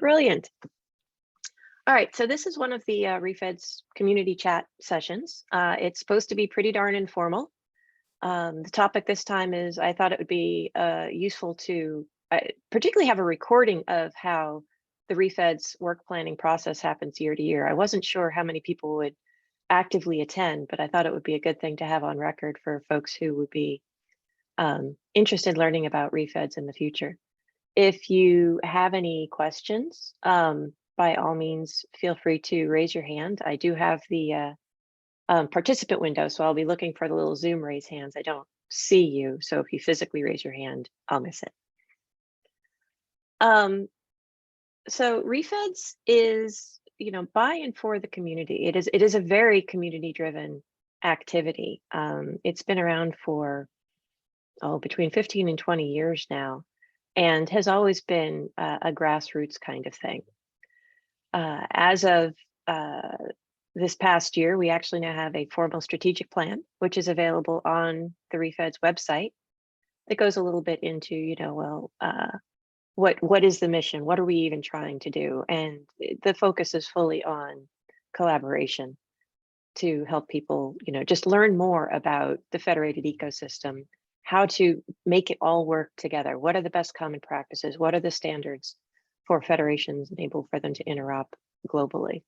Brilliant. All right, so this is one of the REFEDS community chat sessions. It's supposed to be pretty darn informal. The topic this time is, I thought it would be useful to particularly have a recording of how the REFEDS work planning process happens year to year. I wasn't sure how many people would actively attend, but I thought it would be a good thing to have on record for folks who would be interested in learning about REFEDS in the future. If you have any questions, by all means, feel free to raise your hand. I do have the participant window, so I'll be looking for the little Zoom raise hands. I don't see you, so if you physically raise your hand, I'll miss it. So REFEDS is, by and for the community. It is a very community-driven activity. It's been around for between 15 and 20 years now, and has always been a grassroots kind of thing. As of this past year, we actually now have a formal strategic plan, which is available on the REFEDS website. It goes a little bit into, what is the mission? What are we even trying to do? And the focus is fully on collaboration to help people, just learn more about the federated ecosystem, how to make it all work together. What are the best common practices? What are the standards for federations enable for them to interop globally?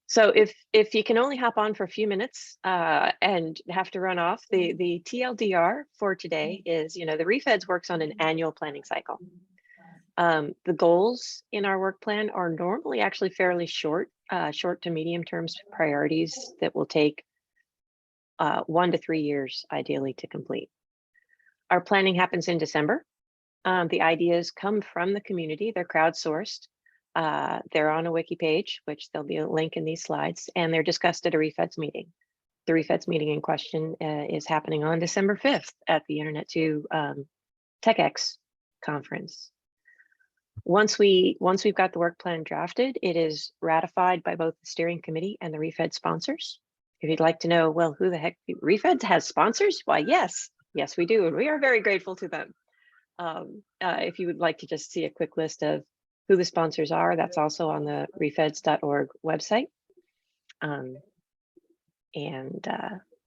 So if you can only hop on for a few minutes and have to run off, the TLDR for today is, the REFEDS works on an annual planning cycle. The goals in our work plan are normally actually fairly short to medium term priorities that will take 1 to 3 years, ideally, to complete. Our planning happens in December. The ideas come from the community. They're crowdsourced. They're on a wiki page, which there'll be a link in these slides, and they're discussed at a REFEDS meeting. The REFEDS meeting in question is happening on December 5th at the Internet 2 TechX conference. Once we've got the work plan drafted, it is ratified by both the steering committee and the REFEDS sponsors. If you'd like to know, well, who the heck, REFEDS has sponsors? Why, yes, we do, and we are very grateful to them. If you would like to just see a quick list of who the sponsors are, that's also on the refeds.org website.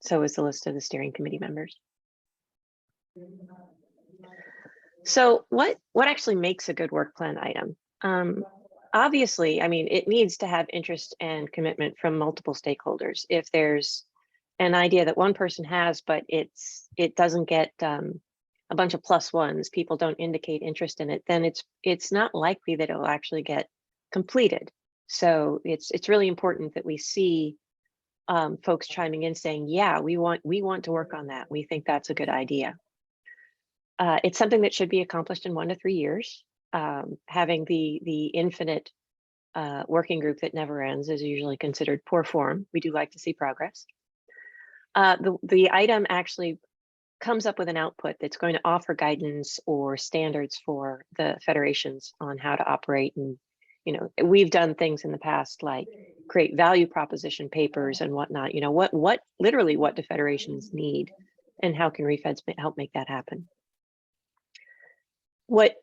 So is the list of the steering committee members. So what actually makes a good work plan item? Obviously, it needs to have interest and commitment from multiple stakeholders. If there's an idea that one person has, but it doesn't get a bunch of +1s, people don't indicate interest in it, then it's not likely that it will actually get completed. So it's really important that we see folks chiming in saying, yeah, we want to work on that. We think that's a good idea. It's something that should be accomplished in 1 to 3 years. Having the infinite working group that never ends is usually considered poor form. We do like to see progress. The item actually comes up with an output that's going to offer guidance or standards for the federations on how to operate. And, we've done things in the past like create value proposition papers and whatnot. Literally what do federations need and how can REFEDS help make that happen? What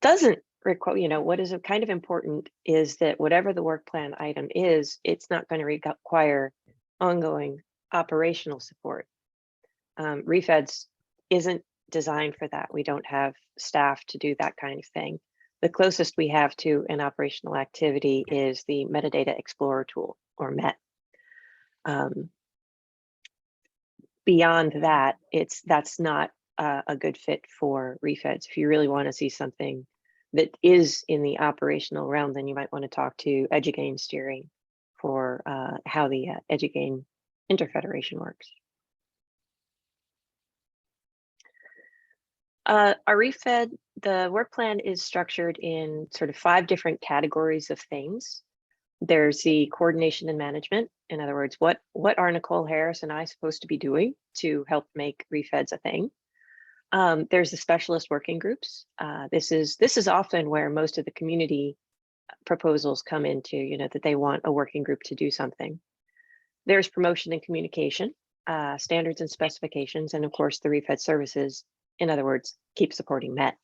doesn't require, what is kind of important is that whatever the work plan item is, it's not going to require ongoing operational support. REFEDS isn't designed for that. We don't have staff to do that kind of thing. The closest we have to an operational activity is the Metadata Explorer tool, or MET. Beyond that, that's not a good fit for REFEDS. If you really want to see something that is in the operational realm, then you might want to talk to EDUGAIN steering for how the EDUGAIN interfederation works. Our REFED, the work plan is structured in sort of 5 different categories of things. There's the coordination and management. In other words, what are Nicole Harris and I supposed to be doing to help make REFEDS a thing? There's the specialist working groups. This is often where most of the community proposals come into, that they want a working group to do something. There's promotion and communication, standards and specifications, and of course the REFED services. In other words, keep supporting MET.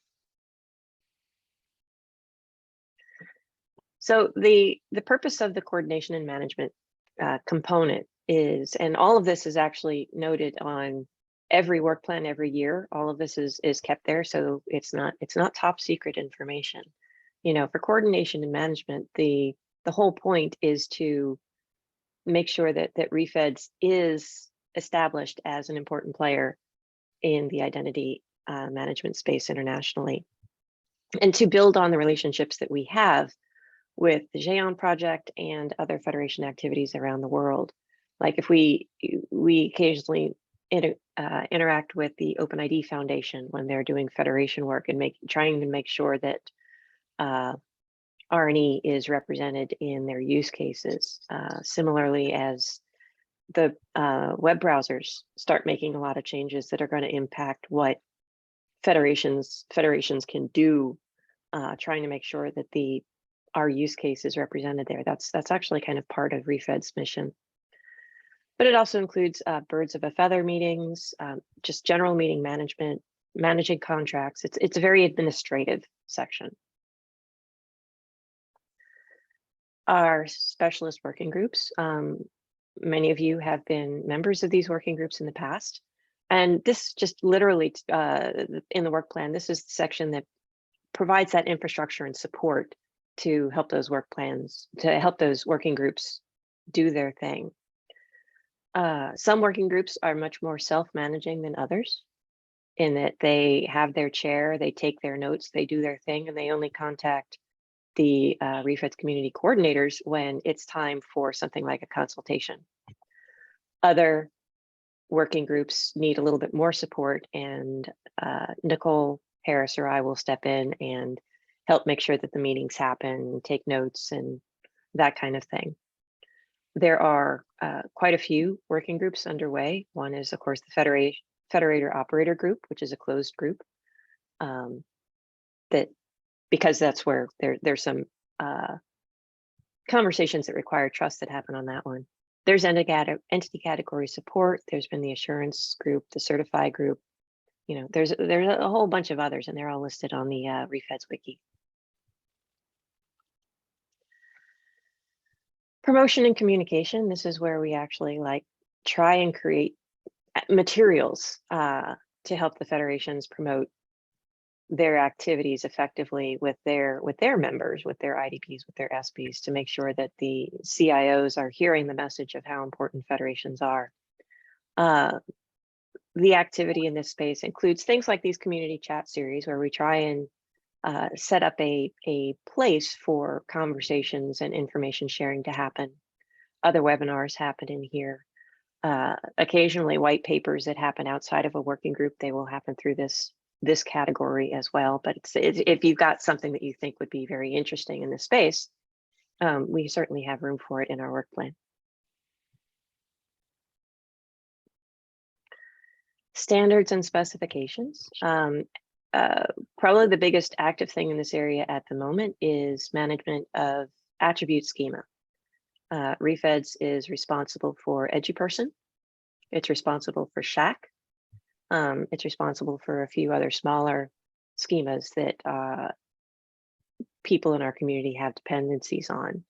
So the purpose of the coordination and management component is, and all of this is actually noted on every work plan every year. All of this is kept there, so it's not top secret information. You know, for coordination and management, the whole point is to make sure that REFEDS is established as an important player in the identity management space internationally, and to build on the relationships that we have with the GEON project and other Federation activities around the world. Like if we occasionally interact with the OpenID Foundation when they're doing Federation work and trying to make sure that R&E is represented in their use cases. Similarly, as the web browsers start making a lot of changes that are going to impact what federations can do, trying to make sure that our use case is represented there. That's actually kind of part of REFED's mission. But it also includes birds of a feather meetings, just general meeting management, managing contracts. It's a very administrative section. Our specialist working groups. Many of you have been members of these working groups in the past. And this just literally in the work plan, this is the section that provides that infrastructure and support to help those work plans, to help those working groups do their thing. Some working groups are much more self-managing than others, in that they have their chair, they take their notes, they do their thing, and they only contact the REFEDS community coordinators when it's time for something like a consultation. Other working groups need a little bit more support, and Nicole Harris or I will step in and help make sure that the meetings happen, take notes, and that kind of thing. There are quite a few working groups underway. One is, of course, the Federator Operator Group, which is a closed group. Because that's where there's some conversations that require trust that happen on that one. There's entity category support. There's been the assurance group, the certify group. You know, there's a whole bunch of others, and they're all listed on the REFEDS wiki. Promotion and communication. This is where we actually try and create materials to help the federations promote their activities effectively with their members, with their IDPs, with their SPs, to make sure that the CIOs are hearing the message of how important federations are. The activity in this space includes things like these community chat series, where we try and set up a place for conversations and information sharing to happen. Other webinars happen in here. Occasionally white papers that happen outside of a working group, they will happen through this category as well. But if you've got something that you think would be very interesting in this space, we certainly have room for it in our work plan. Standards and specifications. Probably the biggest active thing in this area at the moment is management of attribute schema. REFEDS is responsible for EduPerson. It's responsible for SHAC. It's responsible for a few other smaller schemas that people in our community have dependencies on.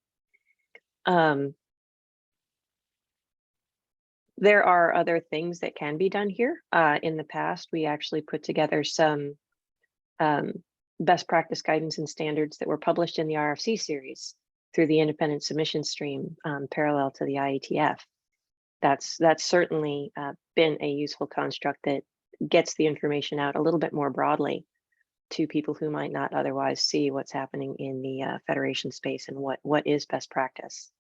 There are other things that can be done here. In the past, we actually put together some best practice guidance and standards that were published in the RFC series through the independent submission stream, parallel to the IETF. That's certainly been a useful construct that gets the information out a little bit more broadly to people who might not otherwise see what's happening in the federation space and what is best practice.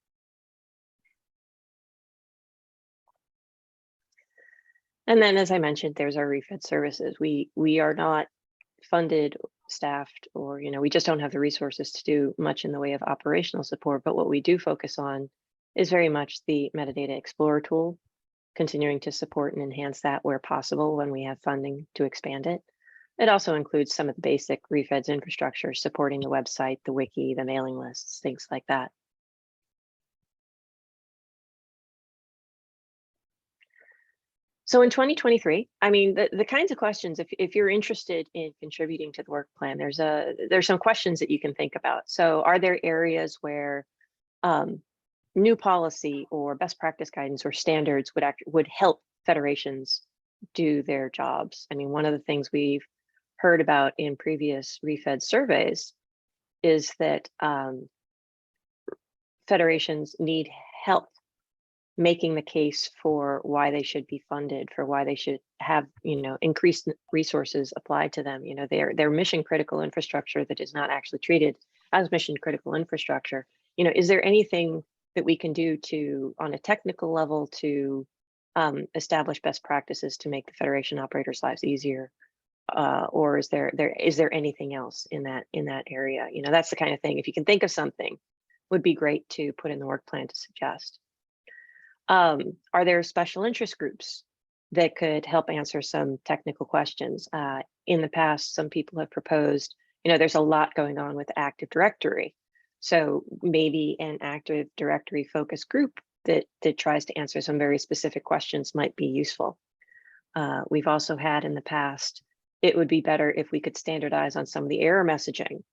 And then, as I mentioned, there's our REFED services. We are not funded, staffed, or we just don't have the resources to do much in the way of operational support. But what we do focus on is very much the Metadata Explorer tool, continuing to support and enhance that where possible when we have funding to expand it. It also includes some of the basic REFEDS infrastructure, supporting the website, the wiki, the mailing lists, things like that. So in 2023, I mean, the kinds of questions, if you're interested in contributing to the work plan, there's some questions that you can think about. So are there areas where new policy or best practice guidance or standards would help federations do their jobs? I mean, one of the things we've heard about in previous REFED surveys is that federations need help making the case for why they should be funded, for why they should have, increased resources applied to them. Their mission critical infrastructure that is not actually treated as mission critical infrastructure. Is there anything that we can do on a technical level to establish best practices to make the federation operators' lives easier? Or is there anything else in that area? That's the kind of thing. If you can think of something, would be great to put in the work plan to suggest. Are there special interest groups that could help answer some technical questions? In the past, some people have proposed, there's a lot going on with Active Directory. So maybe an Active Directory focus group that tries to answer some very specific questions might be useful. We've also had in the past, it would be better if we could standardize on some of the error messaging.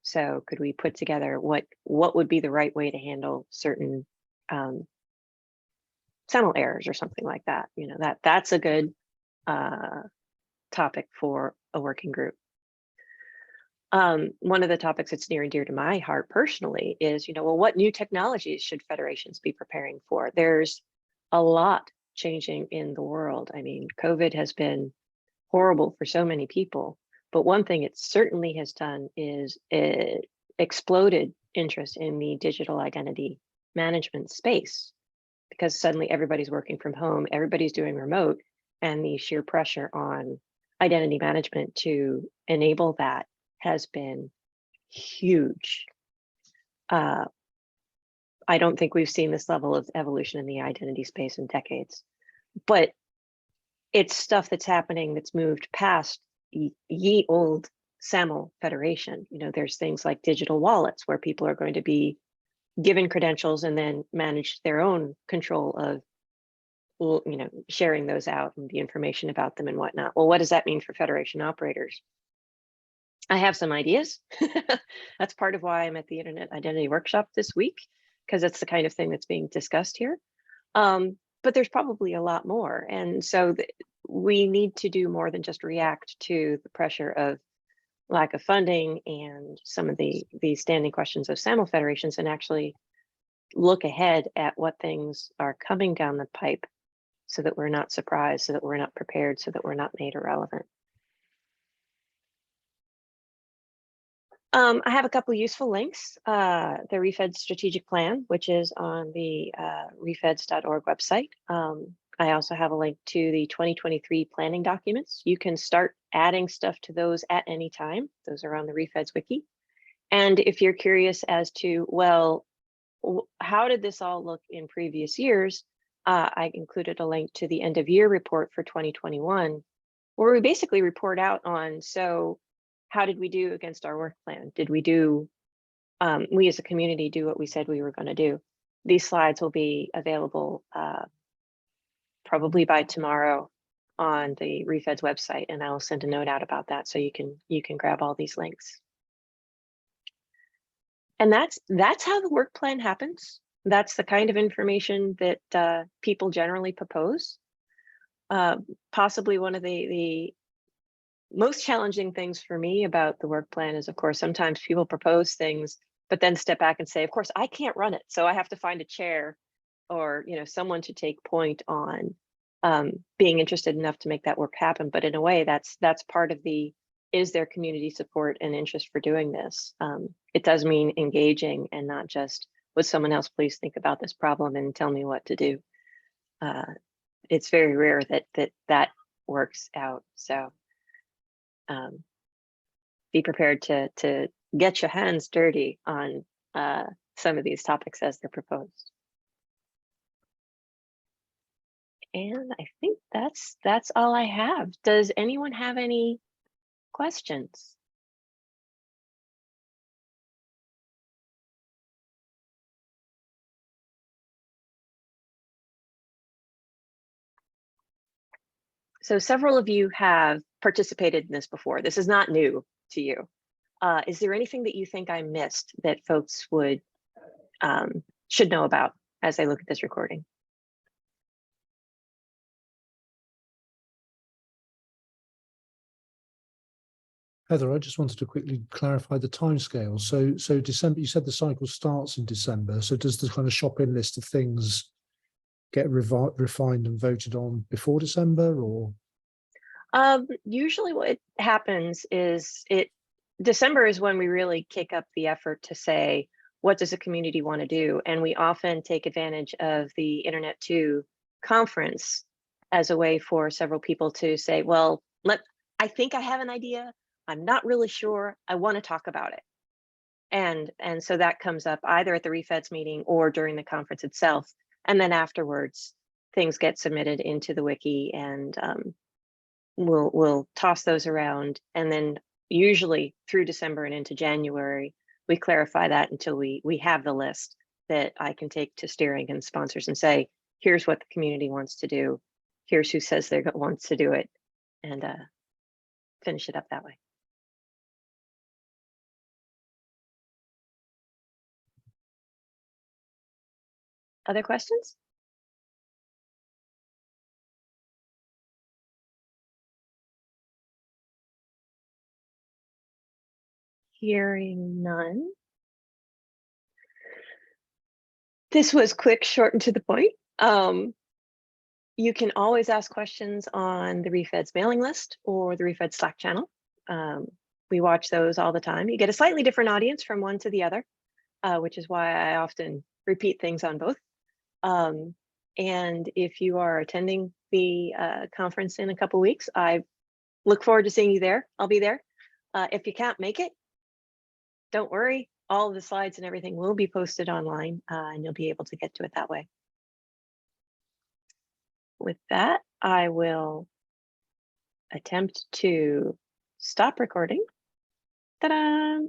So could we put together what would be the right way to handle certain SAML errors or something like that? That's a good topic for a working group. One of the topics that's near and dear to my heart personally is, well, what new technologies should federations be preparing for? There's a lot changing in the world. I mean, COVID has been horrible for so many people, but one thing it certainly has done is it exploded interest in the digital identity management space, because suddenly everybody's working from home, everybody's doing remote, and the sheer pressure on identity management to enable that has been huge. I don't think we've seen this level of evolution in the identity space in decades, but it's stuff that's happening that's moved past ye old SAML federation. There's things like digital wallets where people are going to be given credentials and then manage their own control of, sharing those out and the information about them and whatnot. Well, what does that mean for federation operators? I have some ideas. That's part of why I'm at the Internet Identity Workshop this week, because it's the kind of thing that's being discussed here. But there's probably a lot more. And so we need to do more than just react to the pressure of lack of funding and some of the standing questions of SAML federations, and actually look ahead at what things are coming down the pipe so that we're not surprised, so that we're not prepared, so that we're not made irrelevant. I have a couple useful links. The REFEDS strategic plan, which is on the refeds.org website. I also have a link to the 2023 planning documents. You can start adding stuff to those at any time. Those are on the REFEDS wiki. And if you're curious as to, well, how did this all look in previous years? I included a link to the end of year report for 2021, where we basically report out on, so how did we do against our work plan? Did we we as a community do what we said we were going to do? These slides will be available probably by tomorrow on the REFEDS website, and I will send a note out about that so you can grab all these links. And that's how the work plan happens. That's the kind of information that people generally propose. Possibly one of the most challenging things for me about the work plan is, of course, sometimes people propose things, but then step back and say, of course, I can't run it. So I have to find a chair or someone to take point on being interested enough to make that work happen. But in a way, that's part of is there community support and interest for doing this? It does mean engaging and not just, would someone else please think about this problem and tell me what to do? It's very rare that works out. So be prepared to get your hands dirty on some of these topics as they're proposed. And I think that's all I have. Does anyone have any questions? So several of you have participated in this before. This is not new to you. Is there anything that you think I missed that folks would should know about as they look at this recording? Heather, I just wanted to quickly clarify the timescale. So December, you said the cycle starts in December. So does the kind of shopping list of things get refined and voted on before December, or? Usually what happens is December is when we really kick up the effort to say, what does the community want to do? And we often take advantage of the Internet 2 conference as a way for several people to say, well, I think I have an idea. I'm not really sure. I want to talk about it. And so that comes up either at the REFEDS meeting or during the conference itself. And then afterwards, things get submitted into the wiki, and we'll toss those around. And then usually through December and into January, we clarify that until we have the list that I can take to steering and sponsors and say, here's what the community wants to do. Here's who says they wants to do it, and finish it up that way. Other questions? Hearing none. This was quick, short, and to the point. You can always ask questions on the REFEDS mailing list or the REFEDS Slack channel. We watch those all the time. You get a slightly different audience from one to the other, which is why I often repeat things on both. And if you are attending the conference in a couple weeks, I look forward to seeing you there. I'll be there. If you can't make it, don't worry. All of the slides and everything will be posted online, and you'll be able to get to it that way. With that, I will attempt to stop recording. Ta-da!